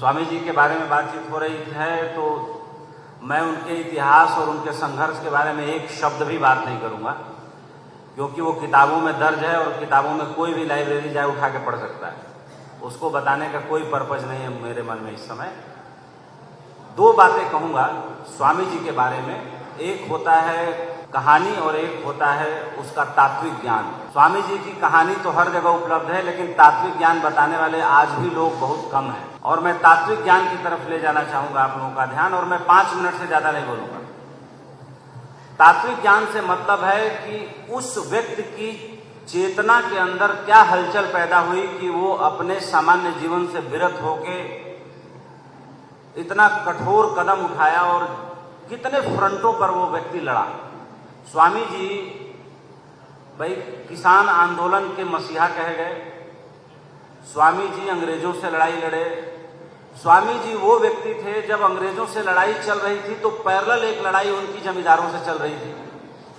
स्वामी जी के बारे में बातचीत हो रही है तो मैं उनके इतिहास और उनके संघर्ष के बारे में एक शब्द भी बात नहीं करूंगा, क्योंकि वो किताबों में दर्ज है और किताबों में कोई भी लाइब्रेरी जाए उठा के पढ़ सकता है। उसको बताने का कोई पर्पज नहीं है मेरे मन में इस समय। दो बातें कहूंगा स्वामी जी के बारे में, एक होता है कहानी और एक होता है उसका तात्विक ज्ञान। स्वामी जी की कहानी तो हर जगह उपलब्ध है, लेकिन तात्विक ज्ञान बताने वाले आज भी लोग बहुत कम हैं, और मैं तात्विक ज्ञान की तरफ ले जाना चाहूंगा आप लोगों का ध्यान, और मैं 5 मिनट से ज्यादा नहीं बोलूंगा। तात्विक ज्ञान से मतलब है कि उस व्यक्ति की चेतना के अंदर क्या हलचल पैदा हुई कि वो अपने सामान्य जीवन से विरत होके इतना कठोर कदम उठाया और कितने फ्रंटों पर वो व्यक्ति लड़ा। स्वामी जी भाई किसान आंदोलन के मसीहा कहे गए, स्वामी जी अंग्रेजों से लड़ाई लड़े। स्वामी जी वो व्यक्ति थे जब अंग्रेजों से लड़ाई चल रही थी तो पैरेलल एक लड़ाई उनकी जमींदारों से चल रही थी,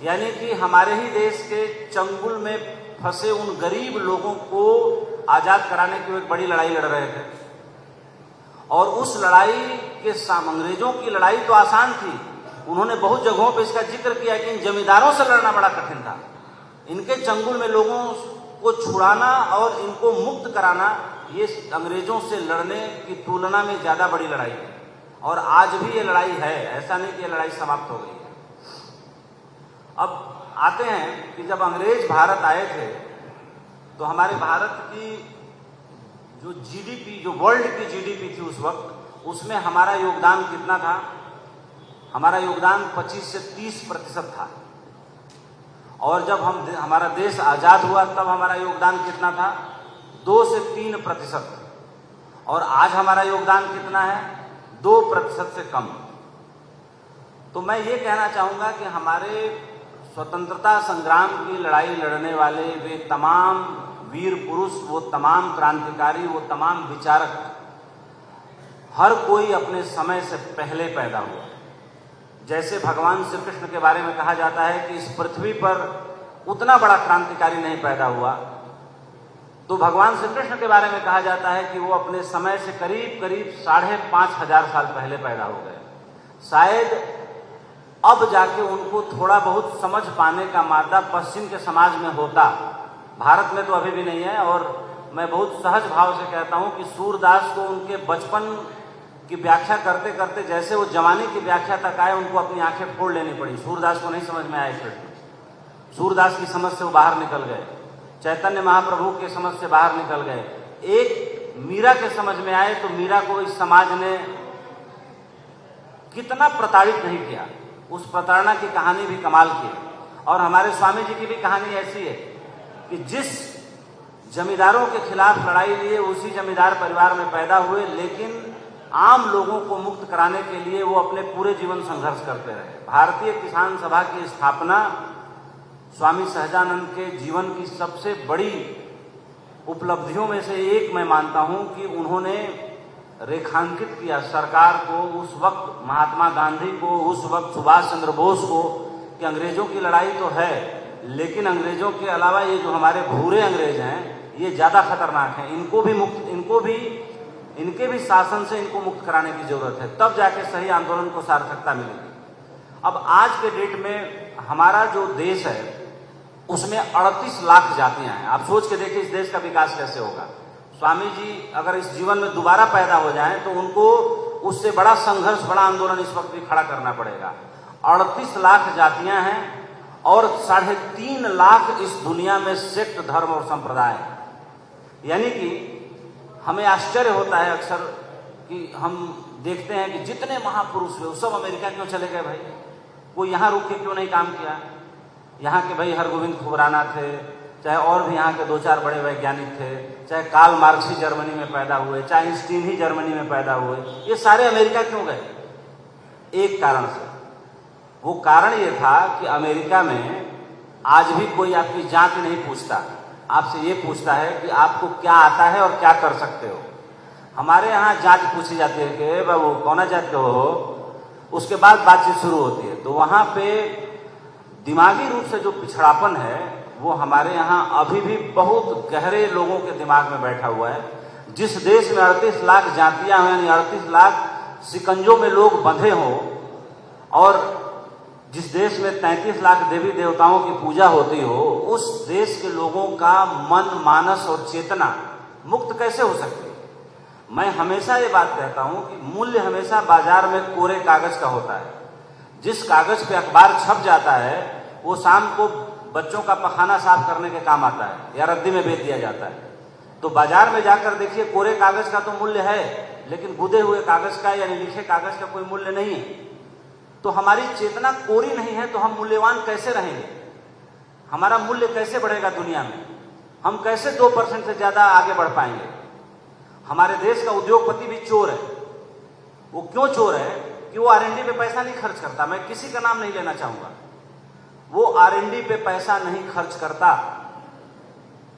यानी कि हमारे ही देश के चंगुल में फंसे उन गरीब लोगों को आजाद कराने की एक बड़ी लड़ाई लड़ रहे थे। और उस लड़ाई के अंग्रेजों की लड़ाई तो आसान थी, उन्होंने बहुत जगहों पर इसका जिक्र किया कि इन जमींदारों से लड़ना बड़ा कठिन था। इनके चंगुल में लोगों को छुड़ाना और इनको मुक्त कराना ये अंग्रेजों से लड़ने की तुलना में ज्यादा बड़ी लड़ाई है, और आज भी ये लड़ाई है, ऐसा नहीं कि ये लड़ाई समाप्त हो गई है। अब आते हैं कि जब अंग्रेज भारत आए थे तो हमारे भारत की जो जीडीपी, जो वर्ल्ड की जीडीपी थी उस वक्त, उसमें हमारा योगदान कितना था? हमारा योगदान 25 से 30% था। और जब हमारा देश आजाद हुआ तब हमारा योगदान कितना था? 2 से 3%। और आज हमारा योगदान कितना है? 2% से कम। तो मैं ये कहना चाहूंगा कि हमारे स्वतंत्रता संग्राम की लड़ाई लड़ने वाले वे तमाम वीर पुरुष, वो तमाम क्रांतिकारी, वो तमाम विचारक, हर कोई अपने समय से पहले पैदा हुआ। जैसे भगवान श्री कृष्ण के बारे में कहा जाता है कि इस पृथ्वी पर उतना बड़ा क्रांतिकारी नहीं पैदा हुआ, तो भगवान श्री कृष्ण के बारे में कहा जाता है कि वो अपने समय से करीब करीब 5,500 साल पहले पैदा हो गए। शायद अब जाके उनको थोड़ा बहुत समझ पाने का मादा पश्चिम के समाज में होता, भारत में तो अभी भी नहीं है। और मैं बहुत सहज भाव से कहता हूं कि सूरदास को उनके बचपन की व्याख्या करते करते जैसे वो जवानी की व्याख्या तक आए, उनको अपनी आंखें फोड़ लेनी पड़ी। सूरदास को नहीं समझ में आया कृष्ण, सूरदास की समझ से वो बाहर निकल गए, चैतन्य महाप्रभु के समझ से बाहर निकल गए। एक मीरा के समझ में आए तो मीरा को इस समाज ने कितना प्रताड़ित नहीं किया, उस प्रताड़ना की कहानी भी कमाल की है। और हमारे स्वामी जी की भी कहानी ऐसी है कि जिस जमींदारों के खिलाफ लड़ाई लिए उसी जमींदार परिवार में पैदा हुए, लेकिन आम लोगों को मुक्त कराने के लिए वो अपने पूरे जीवन संघर्ष करते रहे। भारतीय किसान सभा की स्थापना स्वामी सहजानंद के जीवन की सबसे बड़ी उपलब्धियों में से एक मैं मानता हूं कि उन्होंने रेखांकित किया सरकार को, उस वक्त महात्मा गांधी को, उस वक्त सुभाष चंद्र बोस को, कि अंग्रेजों की लड़ाई तो है, लेकिन अंग्रेजों के अलावा ये जो हमारे भूरे अंग्रेज हैं ये ज्यादा खतरनाक हैं, इनके भी शासन से इनको मुक्त कराने की जरूरत है, तब जाके सही आंदोलन को सार्थकता मिलेगी। अब आज के डेट में हमारा जो देश है उसमें 38 लाख जातियां हैं। आप सोच के देखिए इस देश का विकास कैसे होगा। स्वामी जी अगर इस जीवन में दोबारा पैदा हो जाएं तो उनको उससे बड़ा संघर्ष, बड़ा आंदोलन इस वक्त भी खड़ा करना पड़ेगा। 38 लाख जातियां हैं और 3.5 लाख इस दुनिया में सेक्ट, धर्म और संप्रदाय, यानी कि हमें आश्चर्य होता है अक्सर कि हम देखते हैं कि जितने महापुरुष हुए सब अमेरिका क्यों चले गए भाई, वो यहाँ रुक के क्यों नहीं काम किया। यहाँ के भाई हरगोविंद खुराना थे, चाहे और भी यहाँ के 2-4 बड़े वैज्ञानिक थे, चाहे कार्ल मार्क्स ही जर्मनी में पैदा हुए, चाहे आइंस्टीन ही जर्मनी में पैदा हुए, ये सारे अमेरिका क्यों गए? एक कारण से, वो कारण ये था कि अमेरिका में आज भी कोई आपकी जाति नहीं पूछता, आपसे ये पूछता है कि आपको क्या आता है और क्या कर सकते हो। हमारे यहाँ जात पूछी जाती है कि बाबू कौन जात के हो, उसके बाद बातचीत शुरू होती है। तो वहाँ पे दिमागी रूप से जो पिछड़ापन है वो हमारे यहाँ अभी भी बहुत गहरे लोगों के दिमाग में बैठा हुआ है। जिस देश में 38 लाख जातियां हैं, यानी 38 लाख शिकंजों में लोग बंधे हों, और जिस देश में 33 लाख देवी देवताओं की पूजा होती हो, उस देश के लोगों का मन, मानस और चेतना मुक्त कैसे हो सकती है? मैं हमेशा ये बात कहता हूं कि मूल्य हमेशा बाजार में कोरे कागज का होता है। जिस कागज पे अखबार छप जाता है वो शाम को बच्चों का पखाना साफ करने के काम आता है या रद्दी में बेच दिया जाता है। तो बाजार में जाकर देखिए, कोरे कागज का तो मूल्य है, लेकिन गुदे हुए कागज का यानी लिखे कागज का कोई मूल्य नहीं है। तो हमारी चेतना कोरी नहीं है तो हम मूल्यवान कैसे रहेंगे? हमारा मूल्य कैसे बढ़ेगा दुनिया में? हम कैसे 2% से ज्यादा आगे बढ़ पाएंगे? हमारे देश का उद्योगपति भी चोर है। वो क्यों चोर है? कि वो R&D पे पैसा नहीं खर्च करता। मैं किसी का नाम नहीं लेना चाहूंगा। वो R&D पे पैसा नहीं खर्च करता,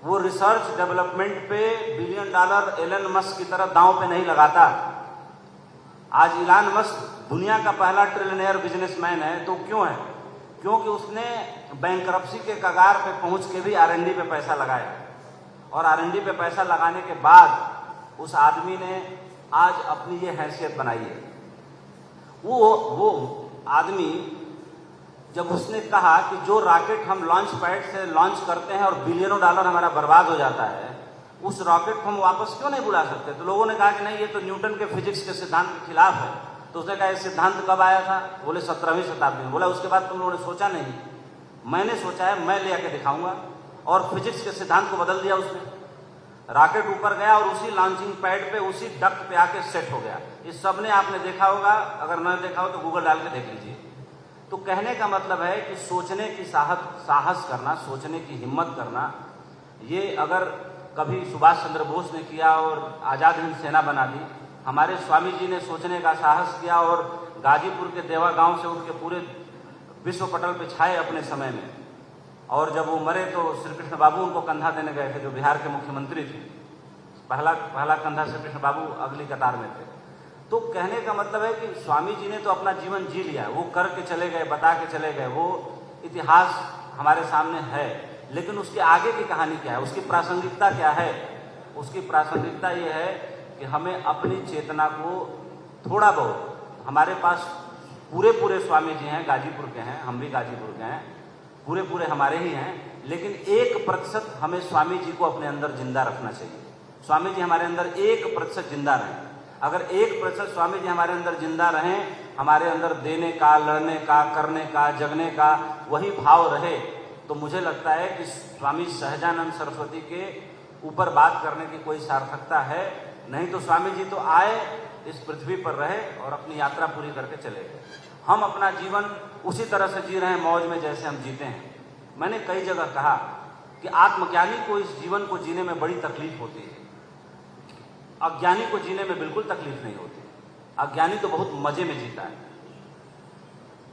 वो रिसर्च डेवलपमेंट पे $1 बिलियन एलन मस्क की तरह दांव पे नहीं लगाता। आज इलान मस्क दुनिया का पहला ट्रिलियनेयर बिजनेसमैन है। तो क्यों है? क्योंकि उसने बैंकरप्सी के कगार पे पहुंच के भी R&D पे पैसा लगाया, और R&D पे पैसा लगाने के बाद उस आदमी ने आज अपनी ये हैसियत बनाई है। वो आदमी जब उसने कहा कि जो रॉकेट हम लॉन्च पैड से लॉन्च करते हैं और बिलियनों डॉलर हमारा बर्बाद हो जाता है, उस रॉकेट को हम वापस क्यों नहीं बुला सकते? तो लोगों ने कहा कि नहीं, ये तो न्यूटन के फिजिक्स के सिद्धांत के खिलाफ है। तो उसने कहा, ये सिद्धांत कब आया था? बोले 17वीं शताब्दी में। बोला उसके बाद तुम लोगों ने सोचा नहीं? मैंने सोचा है, मैं ले आके दिखाऊंगा। और फिजिक्स के सिद्धांत को बदल दिया उसने। रॉकेट ऊपर गया और उसी लॉन्चिंग पैड पे, उसी डक्ट पे आके सेट हो गया। इस सब ने आपने देखा होगा, अगर न देखा हो तो गूगल डाल के देख लीजिए। तो कहने का मतलब है कि सोचने की साहस करना, सोचने की हिम्मत करना, ये अगर कभी सुभाष चंद्र बोस ने किया और आज़ाद हिंद सेना बना दी, हमारे स्वामी जी ने सोचने का साहस किया और गाजीपुर के देवा गांव से उठ के पूरे विश्व पटल पे छाए अपने समय में। और जब वो मरे तो श्री कृष्ण बाबू उनको कंधा देने गए थे, जो बिहार के मुख्यमंत्री थे। पहला कंधा श्री कृष्ण बाबू अगली कतार में थे। तो कहने का मतलब है कि स्वामी जी ने तो अपना जीवन जी लिया, वो करके चले गए, बता के चले गए, वो इतिहास हमारे सामने है। लेकिन उसके आगे की कहानी क्या है? उसकी प्रासंगिकता क्या है? उसकी प्रासंगिकता ये है कि हमें अपनी चेतना को थोड़ा बहुत, हमारे पास पूरे स्वामी जी हैं, गाजीपुर के हैं, हम भी गाजीपुर के हैं, पूरे हमारे ही हैं, लेकिन 1% हमें स्वामी जी को अपने अंदर जिंदा रखना चाहिए। स्वामी जी हमारे अंदर 1% जिंदा रहें। अगर 1% स्वामी जी हमारे अंदर जिंदा रहें, हमारे अंदर देने का, लड़ने का, करने का, जगने का वही भाव रहे, तो मुझे लगता है कि स्वामी सहजानंद सरस्वती के ऊपर बात करने की कोई सार्थकता है। नहीं तो स्वामी जी तो आए, इस पृथ्वी पर रहे और अपनी यात्रा पूरी करके चले गए। हम अपना जीवन उसी तरह से जी रहे हैं मौज में जैसे हम जीते हैं। मैंने कई जगह कहा कि आत्मज्ञानी को इस जीवन को जीने में बड़ी तकलीफ होती है, अज्ञानी को जीने में बिल्कुल तकलीफ नहीं होती। अज्ञानी तो बहुत मजे में जीता है।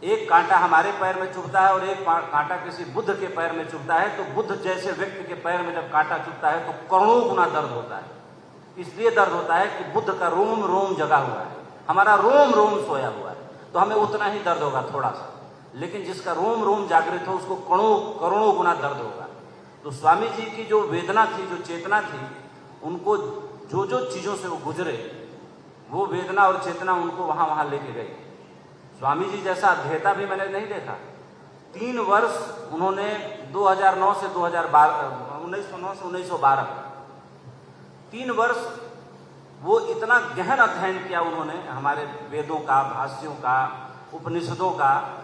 एक कांटा हमारे पैर में चुभता है और एक कांटा किसी बुद्ध के पैर में चुभता है, तो बुद्ध जैसे व्यक्ति के पैर में जब कांटा चुभता है तो करोड़ों गुना दर्द होता है। इसलिए दर्द होता है कि बुद्ध का रोम रोम जगा हुआ है, हमारा रोम रोम सोया हुआ है, तो हमें उतना ही दर्द होगा थोड़ा सा। लेकिन जिसका रोम रोम जागृत हो उसको करोड़ों गुना दर्द होगा। तो स्वामी जी की जो वेदना थी, जो चेतना थी, उनको जो चीजों से वो गुजरे, वो वेदना और चेतना उनको वहां लेके गई। स्वामी जी जैसा अध्येता भी मैंने नहीं देखा। 3 वर्ष उन्होंने 2009 से 1912 3 वर्ष वो इतना गहन अध्ययन किया उन्होंने, हमारे वेदों का, भाष्यों का, उपनिषदों का,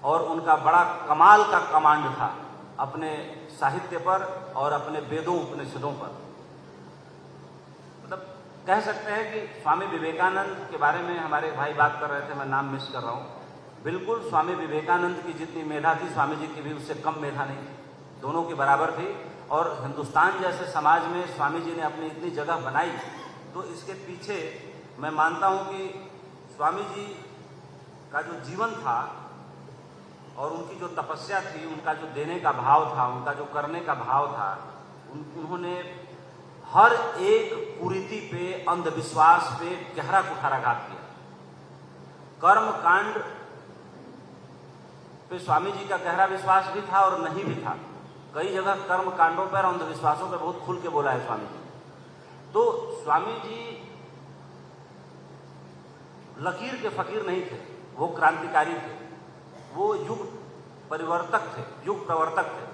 और उनका बड़ा कमाल का कमांड था अपने साहित्य पर और अपने वेदों उपनिषदों पर। मतलब कह सकते हैं कि स्वामी विवेकानंद के बारे में हमारे भाई बात कर रहे थे, मैं नाम मिस कर रहा हूँ। बिल्कुल स्वामी विवेकानंद की जितनी मेधा थी स्वामी जी की भी उससे कम मेधा नहीं थी, दोनों की बराबर थी। और हिंदुस्तान जैसे समाज में स्वामी जी ने अपनी इतनी जगह बनाई, तो इसके पीछे मैं मानता हूँ कि स्वामी जी का जो जीवन था और उनकी जो तपस्या थी, उनका जो देने का भाव था, उनका जो करने का भाव था, उन्होंने हर एक कुरीति पे, अंधविश्वास पे गहरा कुठाराघात किया। कर्म कांड पे स्वामी जी का गहरा विश्वास भी था और नहीं भी था। कई जगह कर्म कांडों पर, अंधविश्वासों पर बहुत खुल के बोला है स्वामी जी। तो स्वामी जी लकीर के फकीर नहीं थे, वो क्रांतिकारी थे, वो युग परिवर्तक थे, युग प्रवर्तक थे,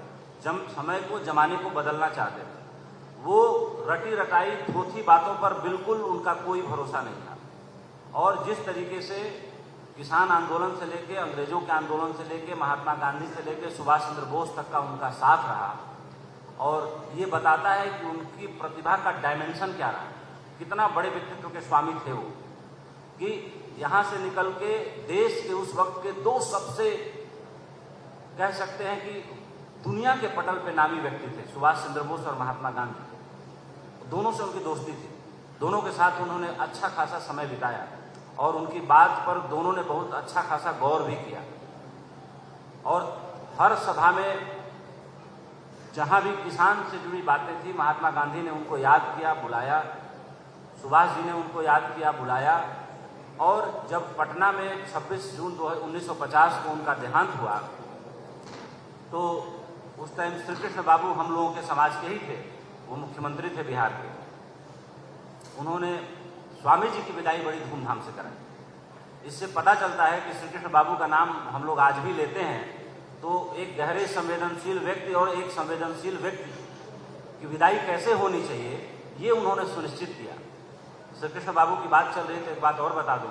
समय को जमाने को बदलना चाहते थे। वो रटी रटाई थोथी बातों पर बिल्कुल उनका कोई भरोसा नहीं था। और जिस तरीके से किसान आंदोलन से लेके, अंग्रेजों के आंदोलन से लेके, महात्मा गांधी से लेके सुभाष चंद्र बोस तक का उनका साथ रहा, और ये बताता है कि उनकी प्रतिभा का डायमेंशन क्या रहा, कितना बड़े व्यक्तित्व के स्वामी थे वो, कि यहाँ से निकल के देश के उस वक्त के दो सबसे कह सकते हैं कि दुनिया के पटल पे नामी व्यक्ति थे, सुभाष चंद्र बोस और महात्मा गांधी। दोनों से उनकी दोस्ती थी, दोनों के साथ उन्होंने अच्छा खासा समय बिताया और उनकी बात पर दोनों ने बहुत अच्छा खासा गौर भी किया। और हर सभा में जहां भी किसान से जुड़ी बातें थी, महात्मा गांधी ने उनको याद किया, बुलाया, सुभाष जी ने उनको याद किया, बुलाया। और जब पटना में 26 जून 1950 को उनका देहांत हुआ, तो उस टाइम श्री कृष्ण बाबू हम लोगों के समाज के ही थे, वो मुख्यमंत्री थे बिहार के। उन्होंने स्वामी जी की विदाई बड़ी धूमधाम से कराई। इससे पता चलता है कि श्री कृष्ण बाबू का नाम हम लोग आज भी लेते हैं, तो एक गहरे संवेदनशील व्यक्ति और एक संवेदनशील व्यक्ति की विदाई कैसे होनी चाहिए, ये उन्होंने सुनिश्चित किया। श्री कृष्ण बाबू की बात चल रही है तो एक बात और बता दूं।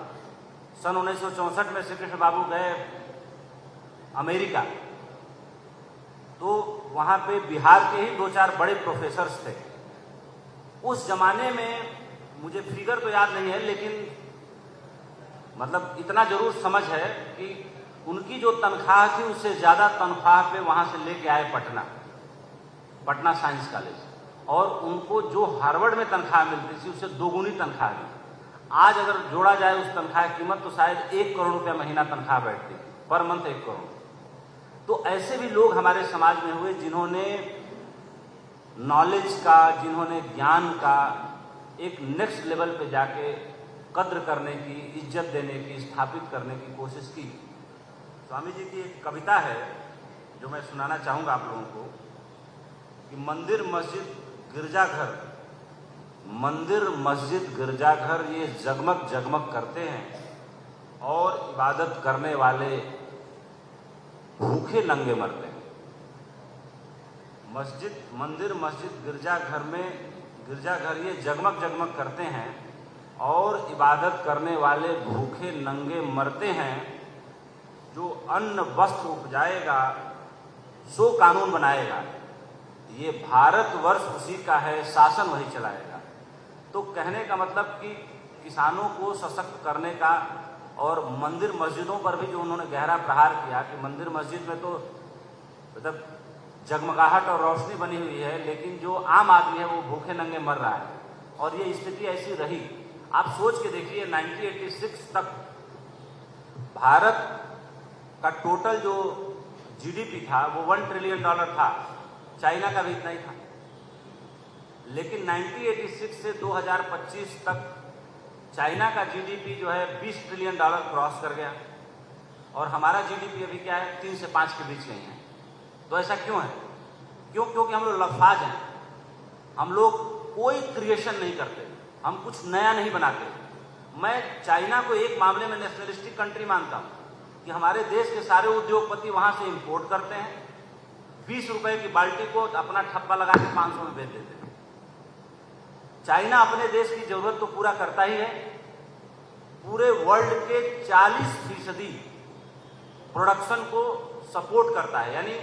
सन 1964 में श्री कृष्ण बाबू गए अमेरिका, तो वहां पे बिहार के ही 2-4 बड़े प्रोफेसर्स थे। उस जमाने में मुझे फिगर तो याद नहीं है, लेकिन मतलब इतना जरूर समझ है कि उनकी जो तनख्वाह थी उससे ज्यादा तनख्वाह पे वहां से लेके आए पटना साइंस कॉलेज, और उनको जो हार्वर्ड में तनख्वाह मिलती थी उससे दोगुनी तनख्वाह दी। आज अगर जोड़ा जाए उस तनख्वाह की कीमत तो शायद 1 करोड़ रुपया महीना तनख्वाह बैठती, पर मंथ 1 करोड़। तो ऐसे भी लोग हमारे समाज में हुए जिन्होंने नॉलेज का, जिन्होंने ज्ञान का एक नेक्स्ट लेवल पे जाके कद्र करने की, इज्जत देने की, स्थापित करने की कोशिश की। स्वामी जी की एक कविता है जो मैं सुनाना चाहूँगा आप लोगों को, कि मंदिर मस्जिद गिरजाघर, मंदिर मस्जिद गिरजाघर ये जगमग जगमग करते हैं, और इबादत करने वाले भूखे नंगे मरते हैं। मंदिर मस्जिद गिरजाघर ये जगमग जगमग करते हैं, और इबादत करने वाले भूखे नंगे मरते हैं। जो अन्न वस्त्र उपजाएगा सो कानून बनाएगा, ये भारतवर्ष उसी का है, शासन वही चलाएगा। तो कहने का मतलब कि किसानों को सशक्त करने का, और मंदिर मस्जिदों पर भी जो उन्होंने गहरा प्रहार किया कि मंदिर मस्जिद में तो मतलब जगमगाहट और रोशनी बनी हुई है, लेकिन जो आम आदमी है वो भूखे नंगे मर रहा है। और ये स्थिति ऐसी रही। आप सोच के देखिए 1986 तक भारत का टोटल जो जीडीपी था वो $1 ट्रिलियन था, चाइना का भी इतना ही था। लेकिन 1986 से 2025 तक चाइना का जीडीपी जो है $20 ट्रिलियन क्रॉस कर गया, और हमारा जीडीपी अभी क्या है 3 से 5 के बीच कहीं है। तो ऐसा क्यों है? क्योंकि हम लोग लफाज हैं, हम लोग कोई क्रिएशन नहीं करते, हम कुछ नया नहीं बनाते। मैं चाइना को एक मामले में नेशनलिस्टिक कंट्री मानता हूं कि हमारे देश के सारे उद्योगपति वहां से इंपोर्ट करते हैं, 20 रुपए की बाल्टी को अपना ठप्पा लगा के 500 में बेच देते हैं। चाइना अपने देश की जरूरत तो पूरा करता ही है, पूरे वर्ल्ड के 40% प्रोडक्शन को सपोर्ट करता है। यानी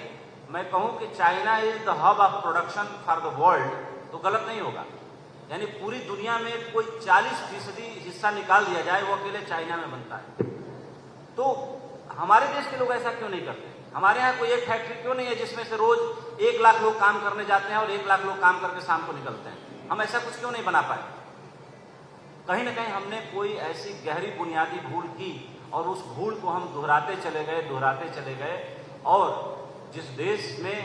मैं कहूं कि China is the hub of production for the world, तो गलत नहीं होगा। यानी पूरी दुनिया में कोई 40% हिस्सा निकाल दिया जाए वो अकेले चाइना में बनता है। तो हमारे देश के लोग ऐसा क्यों नहीं करते? हमारे यहाँ कोई एक फैक्ट्री क्यों नहीं है जिसमें से रोज 1 लाख लोग काम करने जाते हैं और 1 लाख लोग काम करके शाम को निकलते हैं? हम ऐसा कुछ क्यों नहीं बना पाए? कहीं ना कहीं हमने कोई ऐसी गहरी बुनियादी भूल की, और उस भूल को हम दोहराते चले गए। और जिस देश में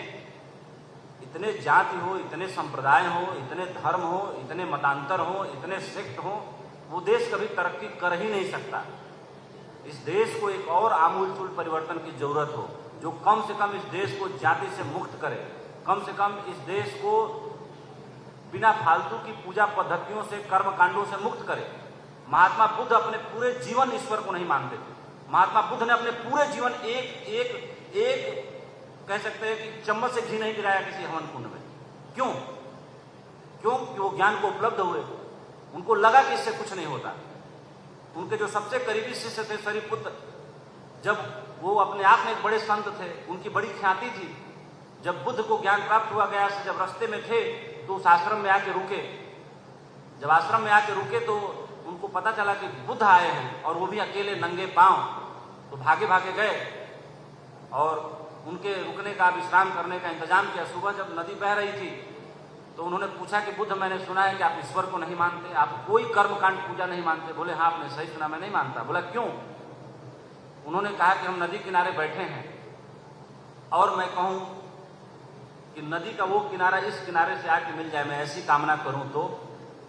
इतने जाति हो, इतने संप्रदाय हो, इतने धर्म हो, इतने मतांतर हो, इतने सेक्ट हो, वो देश कभी तरक्की कर ही नहीं सकता। इस देश को एक और आमूलचूल परिवर्तन की जरूरत हो, जो कम से कम इस देश को जाति से मुक्त करे, कम से कम इस देश को बिना फालतू की पूजा पद्धतियों से, कर्म कांडों से मुक्त करे। महात्मा बुद्ध अपने पूरे जीवन ईश्वर को नहीं मानते थे। महात्मा बुद्ध ने अपने पूरे जीवन एक कह सकते हैं कि चम्मच से घी नहीं गिराया किसी हवन कुंड में। क्यों? क्योंकि वो ज्ञान को उपलब्ध हुए, उनको लगा कि इससे कुछ नहीं होता। उनके जो सबसे करीबी शिष्य थे सरिपुत्र, जब वो अपने आप में एक बड़े संत थे, उनकी बड़ी ख्याति थी। जब बुद्ध को ज्ञान प्राप्त हुआ गया से, जब रास्ते में थे तो उस आश्रम में आके रुके। जब आश्रम में आके रुके तो उनको पता चला कि बुद्ध आए हैं, और वो भी अकेले नंगे पांव। तो भागे भागे गए और उनके रुकने का, विश्राम करने का इंतजाम किया। सुबह जब नदी बह रही थी तो उन्होंने पूछा कि बुद्ध, मैंने सुना है कि आप ईश्वर को नहीं मानते, आप कोई कर्मकांड पूजा नहीं मानते। बोले हाँ, आपने सही सुना, मैं नहीं मानता। बोला क्यों? उन्होंने कहा कि हम नदी किनारे बैठे हैं और मैं कहूं कि नदी का वो किनारा इस किनारे से आके मिल जाए, मैं ऐसी कामना करूं तो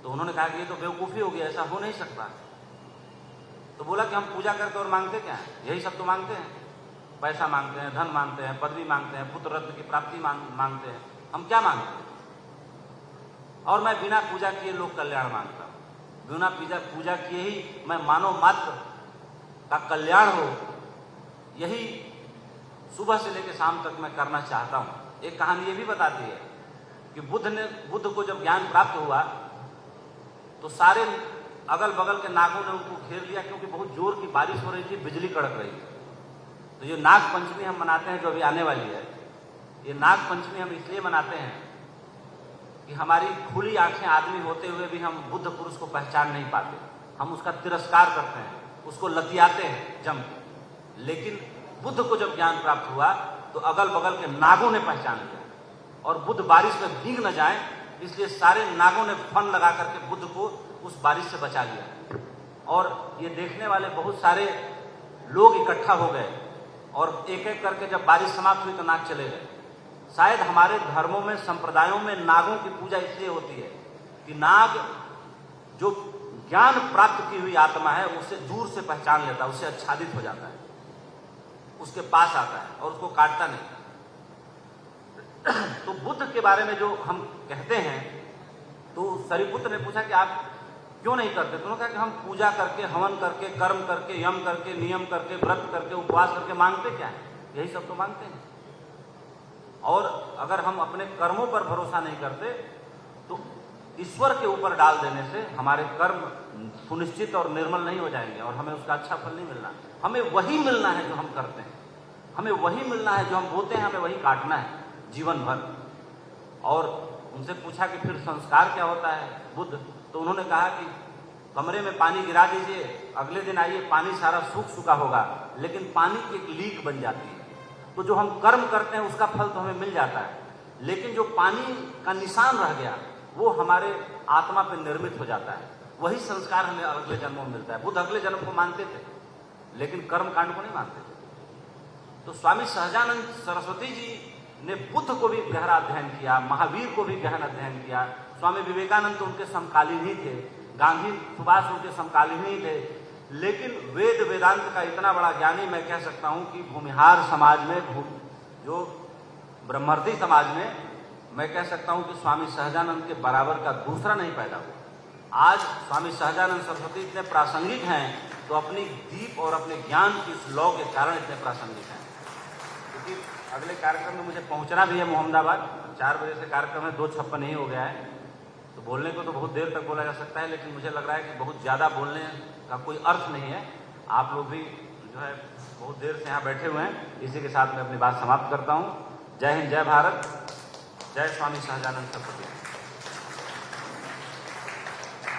उन्होंने कहा कि ये तो बेवकूफ़ी हो गई, ऐसा हो नहीं सकता। तो बोला कि हम पूजा करके और मांगते क्या है? यही सब तो मांगते हैं, पैसा मांगते हैं, धन मांगते हैं, पदवी मांगते हैं, पुत्र रत्न की प्राप्ति मांगते हैं। हम क्या मांगते हैं? और मैं बिना पूजा किए लोक कल्याण मांगता हूं। बिना पूजा किए ही मैं मानव मात्र का कल्याण हो, यही सुबह से लेकर शाम तक मैं करना चाहता हूं। एक कहानी ये भी बताती है कि बुद्ध को जब ज्ञान प्राप्त हुआ तो सारे अगल बगल के नागों ने उनको घेर लिया, क्योंकि बहुत जोर की बारिश हो रही थी, बिजली कड़क रही थी। तो ये नाग पंचमी हम मनाते हैं जो अभी आने वाली है, ये नाग पंचमी हम इसलिए मनाते हैं कि हमारी खुली आंखें आदमी होते हुए भी हम बुद्ध पुरुष को पहचान नहीं पाते। हम उसका तिरस्कार करते हैं, उसको लतियाते हैं जम के। लेकिन बुद्ध को जब ज्ञान प्राप्त हुआ तो अगल बगल के नागों ने पहचान लिया, और बुद्ध बारिश में भीग न जाए इसलिए सारे नागों ने फन लगा करके बुद्ध को उस बारिश से बचा लिया। और ये देखने वाले बहुत सारे लोग इकट्ठा हो गए, और एक एक करके जब बारिश समाप्त हुई तो नाग चले गए। शायद हमारे धर्मों में, संप्रदायों में नागों की पूजा इसलिए होती है कि नाग जो ज्ञान प्राप्त की हुई आत्मा है उसे दूर से पहचान लेता है, उससे आच्छादित हो जाता है, उसके पास आता है और उसको काटता नहीं। तो बुद्ध के बारे में जो हम कहते हैं, तो सरिपुत्र ने पूछा कि आप क्यों नहीं करते? तो उन्होंने कहा कि हम पूजा करके, हवन करके, कर्म करके, यम करके, नियम करके, व्रत करके, उपवास करके मांगते क्या है? यही सब तो मांगते हैं। और अगर हम अपने कर्मों पर भरोसा नहीं करते तो ईश्वर के ऊपर डाल देने से हमारे कर्म सुनिश्चित और निर्मल नहीं हो जाएंगे और हमें उसका अच्छा फल नहीं मिलना। हमें वही मिलना है जो हम करते हैं, हमें वही मिलना है जो हम बोलते हैं, हमें वही काटना है जीवन भर। और उनसे पूछा कि फिर संस्कार क्या होता है बुद्ध? तो उन्होंने कहा कि कमरे में पानी गिरा दीजिए, अगले दिन आइए, पानी सारा सूख चुका होगा, लेकिन पानी की एक लीक बन जाती है। तो जो हम कर्म करते हैं उसका फल तो हमें मिल जाता है, लेकिन जो पानी का निशान रह गया वो हमारे आत्मा पे निर्मित हो जाता है। वही संस्कार हमें अगले जन्मों में मिलता है। बुद्ध अगले जन्म को मानते थे लेकिन कर्म कांड को नहीं मानते थे। तो स्वामी सहजानंद सरस्वती जी ने बुद्ध को भी गहरा अध्ययन किया, महावीर को भी गहन अध्ययन किया। स्वामी विवेकानंद तो उनके समकालीन ही थे, गांधी सुभाष उनके समकालीन ही थे, लेकिन वेद वेदांत का इतना बड़ा ज्ञानी मैं कह सकता हूं कि भूमिहार समाज में, जो ब्रह्मर्थी समाज में, मैं कह सकता हूं कि स्वामी सहजानंद के बराबर का दूसरा नहीं पैदा हुआ। आज स्वामी सहजानंद सरस्वती इतने प्रासंगिक हैं तो अपनी दीप और अपने ज्ञान की इस लौ के कारण इतने प्रासंगिक हैं। क्योंकि अगले कार्यक्रम में मुझे पहुंचना भी है मोहम्मदाबाद, 4 बजे से कार्यक्रम है, 2:56 ही हो गया है। तो बोलने को तो बहुत देर तक बोला जा सकता है, लेकिन मुझे लग रहा है कि बहुत ज़्यादा बोलने का कोई अर्थ नहीं है। आप लोग भी जो है बहुत देर से यहाँ बैठे हुए हैं। इसी के साथ मैं अपनी बात समाप्त करता हूँ। जय हिंद, जय भारत, जय स्वामी सहजानंद सरस्वती।